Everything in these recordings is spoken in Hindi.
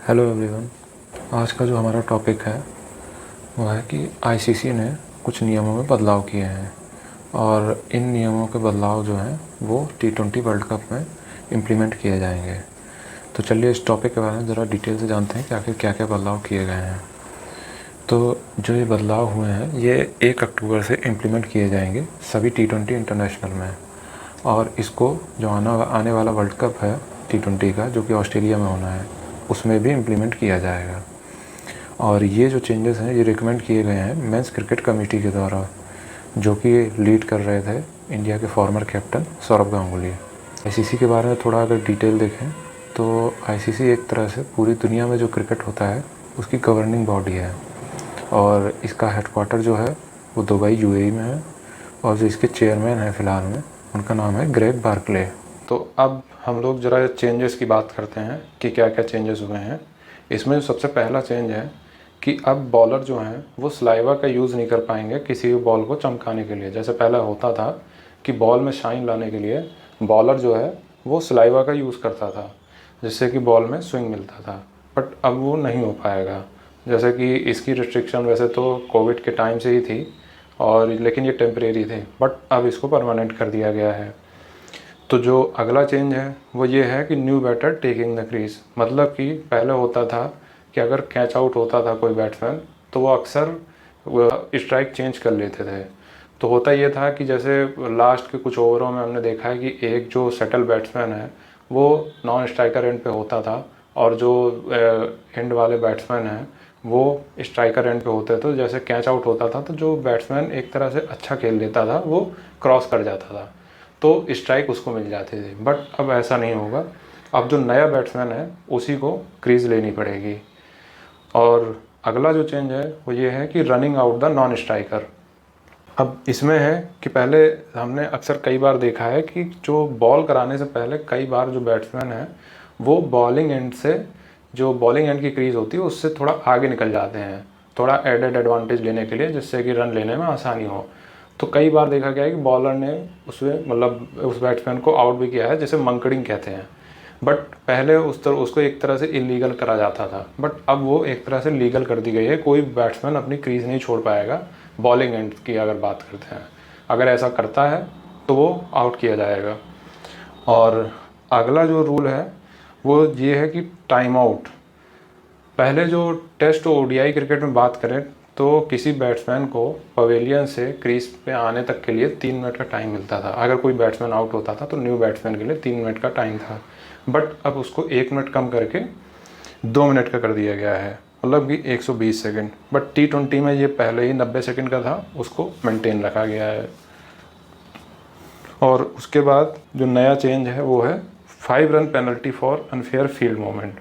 Hello everyone. आज का जो हमारा टॉपिक है वो है कि आईसीसी ने कुछ नियमों में बदलाव किए हैं और इन नियमों के बदलाव जो हैं वो T20 वर्ल्ड कप में इम्प्लीमेंट किए जाएंगे। तो चलिए इस टॉपिक के बारे में ज़रा डिटेल से जानते हैं कि आखिर क्या क्या बदलाव किए गए हैं। तो जो ये बदलाव हुए हैं ये 1 अक्टूबर से इम्प्लीमेंट किए जाएंगे सभी T20 इंटरनेशनल में, और इसको जो आने वाला वर्ल्ड कप है T20 का, जो कि ऑस्ट्रेलिया में होना है, उसमें भी इम्प्लीमेंट किया जाएगा। और ये जो चेंजेस हैं ये रिकमेंड किए गए हैं मेंस क्रिकेट कमेटी के द्वारा, जो कि लीड कर रहे थे इंडिया के former captain Saurabh Ganguly. ICC के बारे में थोड़ा अगर डिटेल देखें तो आईसीसी एक तरह से पूरी दुनिया में जो क्रिकेट होता है उसकी गवर्निंग बॉडी है, और इसका हेडक्वार्टर जो है वो दुबई यूएई में है, और जो इसके चेयरमैन हैं फ़िलहाल में उनका नाम है ग्रेग बार्कले। तो अब हम लोग ज़रा चेंजेस की बात करते हैं कि क्या क्या चेंजेस हुए हैं। इसमें जो सबसे पहला चेंज है कि अब बॉलर जो हैं वो स्लाइवा का यूज़ नहीं कर पाएंगे किसी भी बॉल को चमकाने के लिए। जैसे पहले होता था कि बॉल में शाइन लाने के लिए बॉलर जो है वो स्लाइवा का यूज़ करता था, जिससे कि बॉल में स्विंग मिलता था, बट अब वो नहीं हो पाएगा। जैसे कि इसकी रिस्ट्रिक्शन वैसे तो कोविड के टाइम से ही थी, और लेकिन ये टेम्परेरी थे, बट अब इसको परमानेंट कर दिया गया है। तो जो अगला चेंज है वो ये है कि new batter taking the crease. मतलब कि पहले होता था कि अगर कैच आउट होता था कोई बैट्समैन तो वो अक्सर स्ट्राइक चेंज कर लेते थे। तो होता ये था कि जैसे लास्ट के कुछ ओवरों में हमने देखा है कि एक जो सेटल बैट्समैन है वो नॉन स्ट्राइकर एंड पे होता था, और जो एंड वाले बैट्समैन हैं वो स्ट्राइकर एंड पे होते थे। तो जैसे कैच आउट होता था तो जो बैट्समैन एक तरह से अच्छा खेल लेता था वो क्रॉस कर जाता था, तो स्ट्राइक उसको मिल जाती थी। बट अब ऐसा नहीं होगा, अब जो नया बैट्समैन है उसी को क्रीज लेनी पड़ेगी। और अगला जो चेंज है वो ये है कि running out the non striker. अब इसमें है कि पहले हमने अक्सर कई बार देखा है कि जो बॉल कराने से पहले कई बार जो बैट्समैन है वो बॉलिंग एंड से, जो बॉलिंग एंड की क्रीज होती है उससे थोड़ा आगे निकल जाते हैं, थोड़ा एडेड एडवांटेज लेने के लिए, जिससे कि रन लेने में आसानी हो। तो कई बार देखा गया है कि बॉलर ने उसमें मतलब उस बैट्समैन को आउट भी किया है, जिसे मंकडिंग कहते हैं। बट पहले उसको एक तरह से इलीगल करा जाता था, बट अब वो एक तरह से लीगल कर दी गई है। कोई बैट्समैन अपनी क्रीज नहीं छोड़ पाएगा बॉलिंग एंड की अगर बात करते हैं। अगर ऐसा करता है तो वो आउट किया जाएगा। और अगला जो रूल है वो ये है कि टाइम आउट। पहले जो टेस्ट ओडीआई क्रिकेट में बात करें तो किसी बैट्समैन को पवेलियन से क्रीज पे आने तक के लिए 3 मिनट का टाइम मिलता था। अगर कोई बैट्समैन आउट होता था तो न्यू बैट्समैन के लिए 3 मिनट का टाइम था, बट अब उसको 1 मिनट कम करके 2 मिनट का कर दिया गया है, मतलब कि 120 सेकंड। बट T20 में ये पहले ही 90 सेकंड का था, उसको मेंटेन रखा गया है। और उसके बाद जो नया चेंज है वो है 5 run penalty for unfair field movement.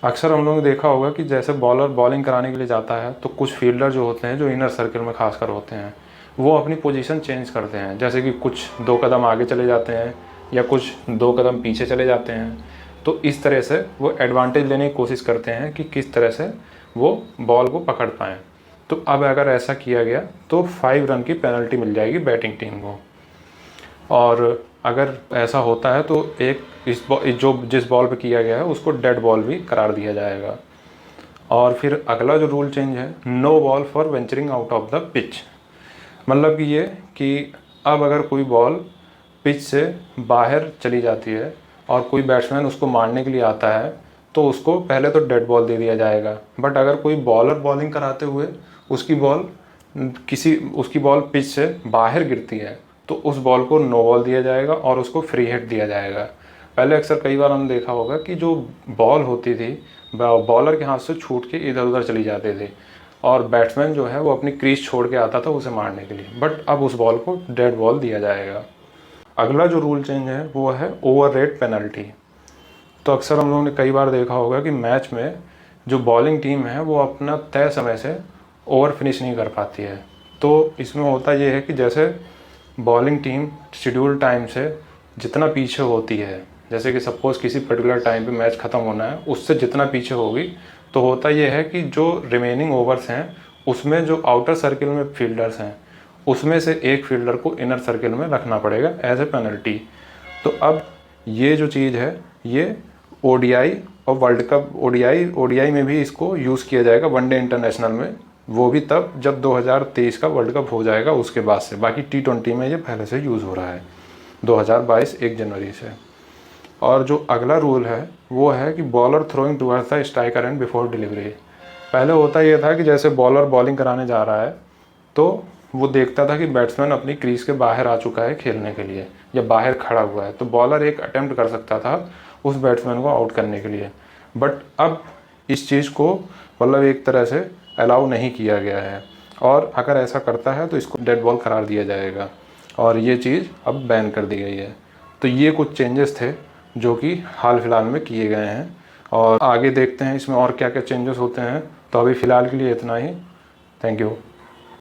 अक्सर हम लोगों ने देखा होगा कि जैसे बॉलर बॉलिंग कराने के लिए जाता है तो कुछ फील्डर जो होते हैं, जो इनर सर्कल में खासकर होते हैं, वो अपनी पोजीशन चेंज करते हैं। जैसे कि कुछ 2 कदम आगे चले जाते हैं या कुछ 2 कदम पीछे चले जाते हैं। तो इस तरह से वो एडवांटेज लेने की कोशिश करते हैं कि किस तरह से वो बॉल को पकड़ पाएँ। तो अब अगर ऐसा किया गया तो 5 रन की पेनल्टी मिल जाएगी बैटिंग टीम को। और अगर ऐसा होता है तो एक जिस बॉल पे किया गया है उसको डेड बॉल भी करार दिया जाएगा। और फिर अगला जो रूल चेंज है, no ball for venturing out of the pitch. मतलब कि ये कि अब अगर कोई बॉल पिच से बाहर चली जाती है और कोई बैट्समैन उसको मारने के लिए आता है तो उसको पहले तो डेड बॉल दे दिया जाएगा। बट अगर कोई बॉलर बॉलिंग कराते हुए उसकी बॉल पिच से बाहर गिरती है तो उस बॉल को नो बॉल दिया जाएगा और उसको फ्री हिट दिया जाएगा। पहले अक्सर कई बार हमने देखा होगा कि जो बॉल होती थी बॉलर के हाथ से छूट के इधर उधर चली जाते थे, और बैट्समैन जो है वो अपनी क्रीज छोड़ के आता था उसे मारने के लिए, बट अब उस बॉल को डेड बॉल दिया जाएगा। अगला जो रूल चेंज है वो है ओवर रेट पेनल्टी। तो अक्सर हम लोगों ने कई बार देखा होगा कि मैच में जो बॉलिंग टीम है वो अपना तय समय से ओवर फिनिश नहीं कर पाती है। तो इसमें होता ये है कि जैसे बॉलिंग टीम शेड्यूल टाइम से जितना पीछे होती है, जैसे कि सपोज़ किसी पर्टिकुलर टाइम पे मैच ख़त्म होना है, उससे जितना पीछे होगी, तो होता ये है कि जो रिमेनिंग ओवर्स हैं उसमें जो आउटर सर्किल में फील्डर्स हैं उसमें से एक फील्डर को इनर सर्किल में रखना पड़ेगा एज ए पेनल्टी। तो अब ये जो चीज़ है ये ओडीआई और वर्ल्ड कप ओडीआई में भी इसको यूज़ किया जाएगा, वनडे इंटरनेशनल में, वो भी तब जब 2023 का वर्ल्ड कप हो जाएगा उसके बाद से। बाकी T20 में ये पहले से यूज़ हो रहा है 2022 1 जनवरी से। और जो अगला रूल है वो है कि bowler throwing towards the striker end before delivery. पहले होता ये था कि जैसे बॉलर बॉलिंग कराने जा रहा है तो वो देखता था कि बैट्समैन अपनी क्रीज के बाहर आ चुका है खेलने के लिए या बाहर खड़ा हुआ है, तो बॉलर एक अटेम्प्ट कर सकता था उस बैट्समैन को आउट करने के लिए। बट अब इस चीज़ को मतलब एक तरह से अलाउ नहीं किया गया है, और अगर ऐसा करता है तो इसको डेड बॉल करार दिया जाएगा, और ये चीज़ अब बैन कर दी गई है। तो ये कुछ चेंजेस थे जो कि हाल फिलहाल में किए गए हैं, और आगे देखते हैं इसमें और क्या क्या चेंजेस होते हैं। तो अभी फ़िलहाल के लिए इतना ही। Thank you.